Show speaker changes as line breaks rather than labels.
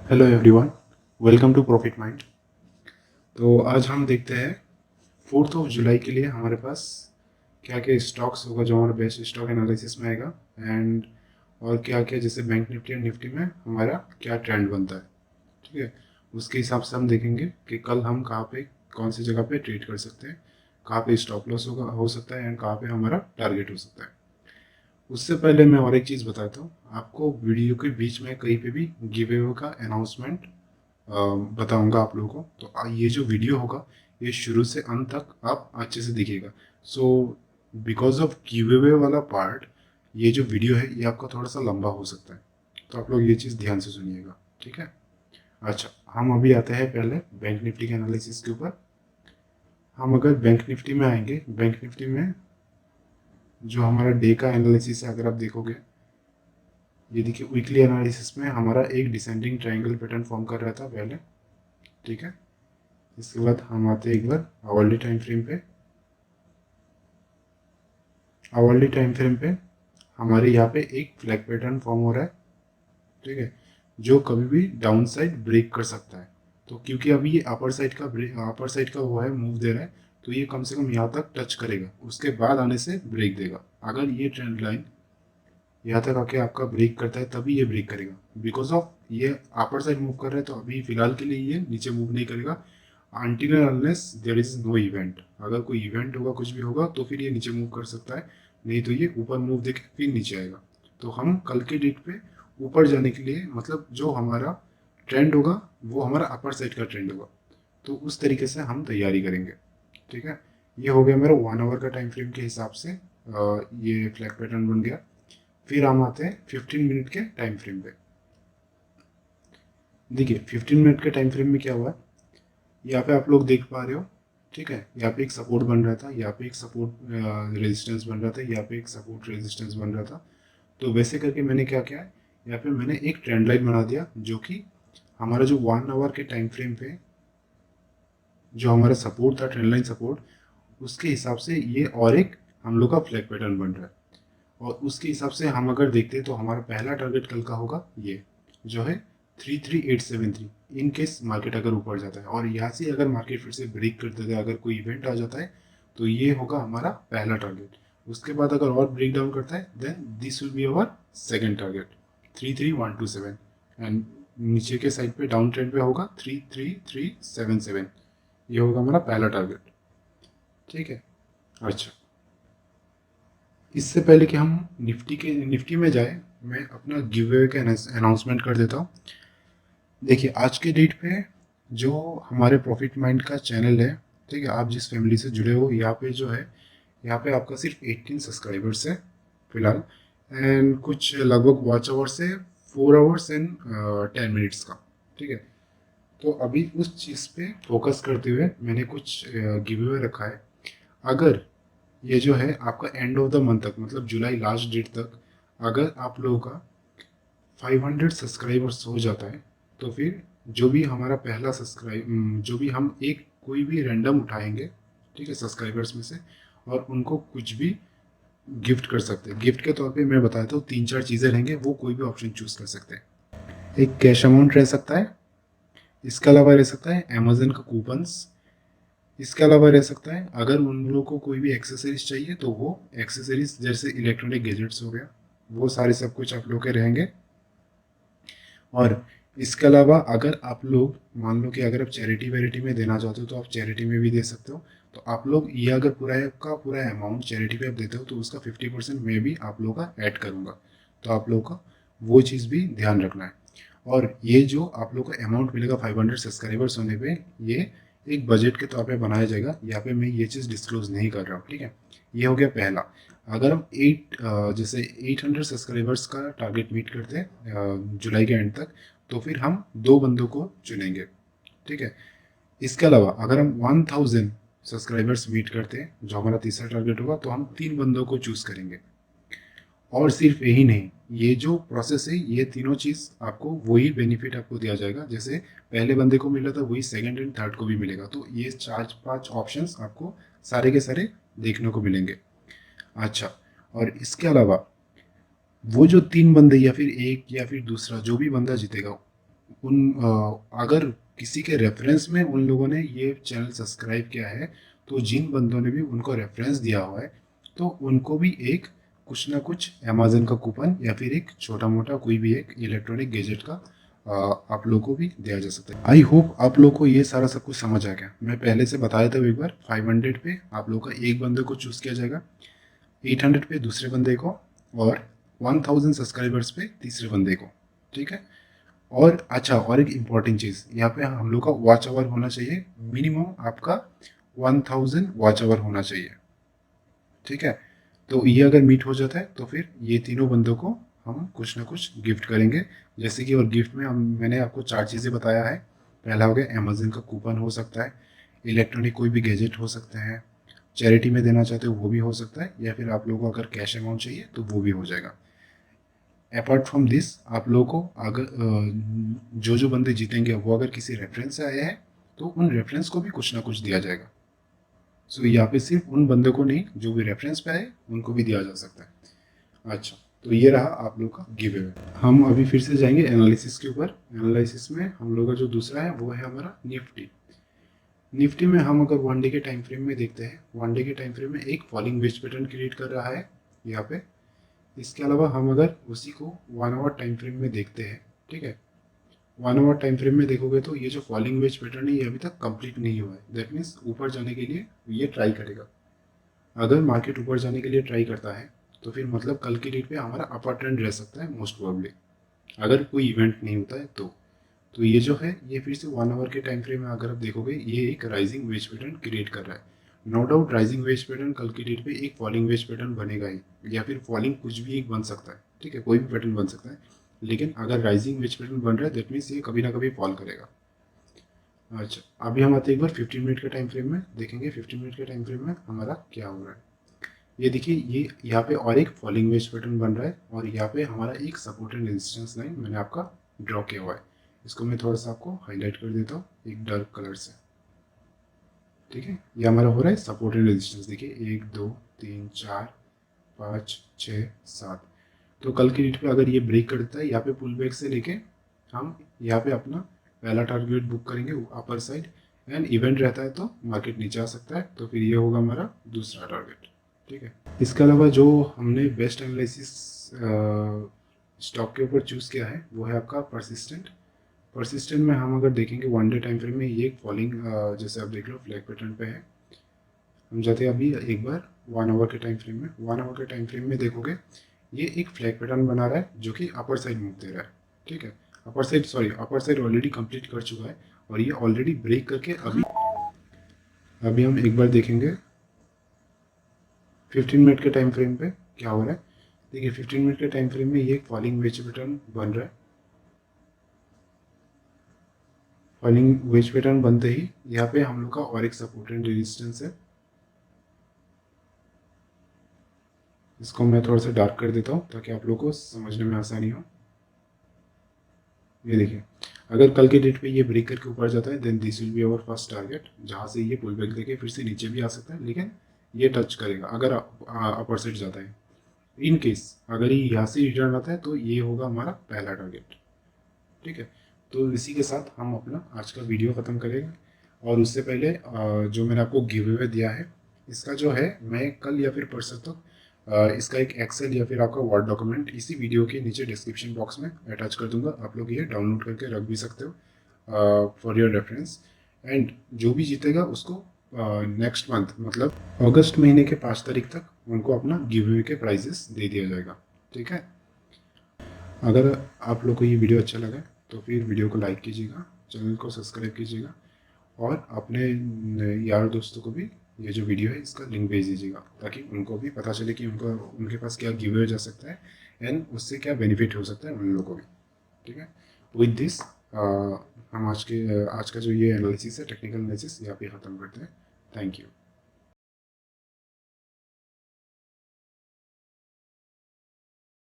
Hello everyone, welcome to Profit Mind. तो आज हम देखते हैं 4 जुलाई के लिए हमारे पास क्या क्या स्टॉक्स होगा जो हमारा बेस्ट स्टॉक एनालिसिस में आएगा एंड और क्या क्या जैसे बैंक निफ्टी और निफ्टी में हमारा क्या ट्रेंड बनता है। ठीक है, उसके हिसाब से हम देखेंगे कि कल हम कहाँ पे कौन सी जगह पे ट्रेड कर सकते हैं, कहाँ पे स्टॉप लॉस होगा हो सकता है एंड कहाँ पे हमारा टारगेट हो सकता है। उससे पहले मैं और एक चीज़ बताता हूँ आपको, वीडियो के बीच में कहीं पे भी गिव अवे का अनाउंसमेंट बताऊंगा आप लोगों को। तो ये जो वीडियो होगा ये शुरू से अंत तक आप अच्छे से देखिएगा। So because of give away वाला पार्ट ये जो वीडियो है ये आपका थोड़ा सा लंबा हो सकता है, तो आप लोग ये चीज़ ध्यान से सुनिएगा। ठीक है, अच्छा हम अभी आते हैं पहले बैंक निफ्टी के एनालिसिस के ऊपर। हम अगर बैंक निफ्टी में आएंगे, बैंक निफ्टी में जो हमारा डे का एनालिसिस है अगर आप देखोगे, ये देखिए वीकली एनालिसिस में हमारा एक डिसेंडिंग ट्रायंगल पैटर्न फॉर्म कर रहा था पहले। ठीक है, इसके बाद हम आते हैं एक बार आवरली टाइम फ्रेम पे। आवरली टाइम फ्रेम पे हमारे यहाँ पे एक फ्लैग पैटर्न फॉर्म हो रहा है। ठीक है, जो कभी भी डाउन साइड ब्रेक कर सकता है। तो क्योंकि अभी ये अपर साइड का वो है मूव दे रहा है, तो ये कम से कम यहाँ तक टच करेगा, उसके बाद आने से ब्रेक देगा। अगर ये ट्रेंड लाइन यहाँ तक आके आपका ब्रेक करता है तभी ये ब्रेक करेगा। बिकॉज ऑफ ये अपर साइड मूव कर रहा है तो अभी फिलहाल के लिए ये नीचे मूव नहीं करेगा until unless there is no event. अगर कोई इवेंट होगा कुछ भी होगा तो फिर ये नीचे मूव कर सकता है, नहीं तो ये ऊपर मूव देके फिर नीचे आएगा। तो हम कल के डेट पे ऊपर जाने के लिए मतलब जो हमारा ट्रेंड होगा वो हमारा अपर साइड का ट्रेंड होगा, तो उस तरीके से हम तैयारी करेंगे। ठीक है, ये हो गया मेरा 1 आवर का टाइम फ्रेम के हिसाब से ये फ्लैग पैटर्न बन गया। फिर हम आते हैं 15 मिनट के टाइम फ्रेम पे। देखिए 15 मिनट के टाइम फ्रेम में क्या हुआ है, यहाँ पे आप लोग देख पा रहे हो। ठीक है, यहाँ पे एक सपोर्ट बन रहा था, यहाँ पे एक सपोर्ट रेजिस्टेंस बन रहा था, यहाँ पे एक सपोर्ट रेजिस्टेंस बन रहा था। तो वैसे करके मैंने क्या किया है, यहाँ पे मैंने एक ट्रेंड लाइन बना दिया जो कि हमारा जो 1 आवर के टाइम फ्रेम पे जो हमारा सपोर्ट था, ट्रेंड लाइन सपोर्ट, उसके हिसाब से ये और एक हम लोग का फ्लैग पैटर्न बन रहा है। और उसके हिसाब से हम अगर देखते हैं तो हमारा पहला टारगेट कल का होगा ये जो है 33873। इन केस मार्केट अगर ऊपर जाता है और यहाँ से अगर मार्केट फिर से ब्रेक कर देता है, अगर कोई इवेंट आ जाता है, तो ये होगा हमारा पहला टारगेट। उसके बाद अगर और ब्रेक डाउन करता है then this will be our second target 33127। And नीचे के साइड पे डाउन ट्रेंड पे होगा 33377। ये होगा हमारा पहला टारगेट। ठीक है, अच्छा इससे पहले कि हम निफ्टी में जाए, मैं अपना गिव अवे का अनाउंसमेंट कर देता हूँ। देखिए आज के डेट पे जो हमारे प्रॉफिट माइंड का चैनल है, ठीक है, आप जिस फैमिली से जुड़े हो, यहाँ पे जो है यहाँ पे आपका सिर्फ 18 सब्सक्राइबर्स है फिलहाल। एंड कुछ लगभग वॉच आवर्स है 4 आवर्स एंड 10 मिनट्स का। ठीक है, तो अभी उस चीज़ पे फोकस करते हुए मैंने कुछ गिव अवे रखा है। अगर ये जो है आपका एंड ऑफ द मंथ तक मतलब जुलाई लास्ट डेट तक अगर आप लोगों का 500 सब्सक्राइबर्स हो जाता है, तो फिर जो भी हमारा पहला जो भी हम एक कोई भी रैंडम उठाएंगे, ठीक है, सब्सक्राइबर्स में से, और उनको कुछ भी गिफ्ट कर सकते हैं। गिफ्ट के तौर पे मैं बताता हूँ 3-4 चीज़ें रहेंगे, वो कोई भी ऑप्शन चूज कर सकते हैं। एक कैश अमाउंट रह सकता है, इसके अलावा रह सकता है अमेजन का कूपन्स, इसके अलावा रह सकता है अगर उन लोगों को कोई भी एक्सेसरीज चाहिए तो वो एक्सेसरीज जैसे इलेक्ट्रॉनिक गैजेट्स हो गया, वो सारे सब कुछ आप लोग के रहेंगे। और इसके अलावा अगर आप लोग मान लो कि अगर आप चैरिटी वैरिटी में देना चाहते हो तो आप चैरिटी में भी दे सकते हो। तो आप लोग ये अगर पूरा का पूरा अमाउंट चैरिटी पे आप देते हो तो उसका 50% मैं भी आप लोगों का ऐड करूँगा। तो आप लोगों का वो चीज़ भी ध्यान रखना है। और ये जो आप लोग को अमाउंट मिलेगा 500 सब्सक्राइबर्स होने पे, ये एक बजट के तौर पे बनाया जाएगा। यहाँ पे मैं ये चीज़ डिस्क्लोज नहीं कर रहा हूँ। ठीक है, ये हो गया पहला। अगर हम जैसे 800 सब्सक्राइबर्स का टारगेट मीट करते हैं जुलाई के एंड तक, तो फिर हम 2 बंदों को चुनेंगे। ठीक है, इसके अलावा अगर हम 1000 सब्सक्राइबर्स मीट करते हैं जो हमारा तीसरा टारगेट होगा, तो हम 3 बंदों को चूज करेंगे। और सिर्फ यही नहीं, ये जो प्रोसेस है ये तीनों चीज़ आपको वही बेनिफिट आपको दिया जाएगा जैसे पहले बंदे को मिला था, वही सेकंड एंड थर्ड को भी मिलेगा। तो ये 4-5 ऑप्शंस आपको सारे के सारे देखने को मिलेंगे। अच्छा, और इसके अलावा वो जो 3 बंदे या फिर एक या फिर दूसरा जो भी बंदा जीतेगा, अगर किसी के रेफरेंस में उन लोगों ने ये चैनल सब्सक्राइब किया है, तो जिन बंदों ने भी उनको रेफरेंस दिया हुआ है, तो उनको भी एक कुछ ना कुछ अमेज़न का कूपन या फिर एक छोटा-मोटा कोई भी एक इलेक्ट्रॉनिक गैजेट का आप लोगों को भी दिया जा सकता है। आई होप आप लोगों को ये सारा सब कुछ समझ आ गया। मैं पहले से बताया था एक बार, 500 पे आप लोगों का एक बंदे को चूज़ किया जाएगा, 800 पे दूसरे बंदे को, और 1000 सब्सक्राइबर्स पे तीसरे बंदे को। ठीक है? और अच्छा, और एक इम्पॉर्टेंट चीज़, यहाँ पे हम लोग का वॉच आवर होना चाहिए, मिनिमम आपका 1000 वॉच आवर होना चाहिए। ठीक है? तो ये अगर मीट हो जाता है तो फिर ये तीनों बंदों को हम कुछ ना कुछ गिफ्ट करेंगे। जैसे कि, और गिफ्ट में मैंने आपको 4 चीज़ें बताया है। पहला हो गया अमेज़न का कूपन हो सकता है, इलेक्ट्रॉनिक कोई भी गैजेट हो सकते हैं, चैरिटी में देना चाहते हो वो भी हो सकता है, या फिर आप लोगों को अगर कैश अमाउंट चाहिए तो वो भी हो जाएगा। अपार्ट फ्रॉम दिस, आप लोगों को अगर जो जो बंदे जीतेंगे वो अगर किसी रेफरेंस से आए हैं, तो उन रेफरेंस को भी कुछ ना कुछ दिया जाएगा। सो यहाँ पे सिर्फ उन बंदों को नहीं, जो भी रेफरेंस पे आए उनको भी दिया जा सकता है। अच्छा, तो ये रहा आप लोग का गिव अवे। हम अभी फिर से जाएंगे एनालिसिस के ऊपर। एनालिसिस में हम लोग का जो दूसरा है वो है हमारा निफ्टी। निफ्टी में हम अगर 1 डे के टाइम फ्रेम में देखते हैं, 1 डे के टाइम फ्रेम में एक फॉलिंग वेज पैटर्न क्रिएट कर रहा है यहाँ पे। इसके अलावा हम अगर उसी को 1 आवर टाइम फ्रेम में देखते हैं, ठीक है, 1 आवर टाइम फ्रेम में देखोगे तो ये जो फॉलिंग वेज पैटर्न है ये अभी तक कंप्लीट नहीं हुआ है। दैट मीन्स ऊपर जाने के लिए ये ट्राई करेगा। अगर मार्केट ऊपर जाने के लिए ट्राई करता है तो फिर मतलब कल की डेट पे हमारा अपर ट्रेंड रह सकता है मोस्ट प्रोबेबली, अगर कोई इवेंट नहीं होता है तो ये जो है ये फिर से 1 आवर के टाइम फ्रेम में अगर आप देखोगे ये एक राइजिंग वेज पैटर्न क्रिएट कर रहा है। No doubt rising wedge pattern कल की डेट पे एक फॉलिंग वेज पैटर्न बनेगा ही, या फिर फॉलिंग कुछ भी एक बन सकता है। ठीक है, कोई भी पैटर्न बन सकता है, लेकिन अगर राइजिंग वेज पैटर्न बन रहा है दैट मीन्स ये कभी ना कभी फॉल करेगा। अच्छा, अभी हम आते हैं एक बार 15 मिनट के टाइम फ्रेम में, देखेंगे 15 मिनट के टाइम फ्रेम में हमारा क्या हो रहा है। ये देखिए, ये यहाँ पे और एक फॉलिंग वेज पैटर्न बन रहा है, और यहाँ पे हमारा एक सपोर्ट एंड रेजिस्टेंस लाइन मैंने आपका ड्रॉ किया हुआ है। इसको मैं थोड़ा सा आपको हाईलाइट कर देता हूँ एक डार्क कलर से। ठीक है, ये हमारा हो रहा है सपोर्ट एंड रेजिस्टेंस। देखिए 1 2 3 4 5 6 7। तो कल की डेट पे अगर ये ब्रेक करता है यहाँ पे पुल बैक से लेके, हम यहाँ पे अपना पहला टारगेट बुक करेंगे अपर साइड, एंड इवेंट रहता है तो मार्केट नीचे आ सकता है, तो फिर ये होगा हमारा दूसरा टारगेट। ठीक है, इसके अलावा जो हमने बेस्ट एनालिसिस स्टॉक के ऊपर चूज़ किया है वो है आपका परसिस्टेंट। परसिस्टेंट में हम अगर देखेंगे 1 डे टाइम फ्रेम में ये एक फॉलिंग, जैसे आप देख लो फ्लैग पैटर्न पे है। हम जाते हैं अभी एक बार 1 आवर के टाइम फ्रेम में। 1 आवर के टाइम फ्रेम में देखोगे ये एक फ्लैग पैटर्न बना रहा है जो कि अपर साइड मूव दे रहा है। ठीक है, अपर साइड ऑलरेडी कंप्लीट कर चुका है, और ये ऑलरेडी ब्रेक करके अभी अभी हम एक बार देखेंगे 15 मिनट के टाइम फ्रेम पे क्या हो रहा है। देखिए 15 मिनट के टाइम फ्रेम में ये एक फॉलिंग वेज पैटर्न बन रहा है। फॉलिंग वेज पैटर्न बनते ही यहाँ पे हम लोग का और एक सपोर्ट एंड रेजिस्टेंस है। इसको मैं थोड़ा सा डार्क कर देता हूँ ताकि आप लोगों को समझने में आसानी हो। ये देखिए, अगर कल के डेट पे ये ब्रेक करके ऊपर जाता है then this will be our first target, जहाँ से ये पुल बैक देके फिर से नीचे भी आ सकता है, लेकिन ये टच करेगा अगर अपर साइड जाता है। इन केस अगर ये यहाँ से रिटर्न आता है तो ये होगा हमारा पहला टारगेट। ठीक है, तो इसी के साथ हम अपना आज का वीडियो ख़त्म करेंगे। और उससे पहले जो मैंने आपको गिव अवे दिया है, इसका जो है मैं कल या फिर परसों तक इसका एक एक्सेल या फिर आपका वर्ड डॉक्यूमेंट इसी वीडियो के नीचे डिस्क्रिप्शन बॉक्स में अटैच कर दूंगा। आप लोग ये डाउनलोड करके रख भी सकते हो फॉर योर रेफरेंस। एंड जो भी जीतेगा उसको नेक्स्ट मंथ मतलब अगस्त महीने के 5 तारीख तक उनको अपना गिव अवे के प्राइजेस दे दिया जाएगा। ठीक है, अगर आप लोग को ये वीडियो अच्छा लगा तो फिर वीडियो को लाइक कीजिएगा, चैनल को सब्सक्राइब कीजिएगा, और अपने यार दोस्तों को भी ये जो वीडियो है इसका लिंक भेज दीजिएगा, ताकि उनको भी पता चले कि उनको उनके पास क्या गिव अवे जा सकता है एंड उससे क्या बेनिफिट हो सकता है उन लोगों को भी। ठीक है, विद दिस हम आज का जो ये एनालिसिस है, टेक्निकल एनालिसिस यहाँ पे ख़त्म करते हैं। Thank you.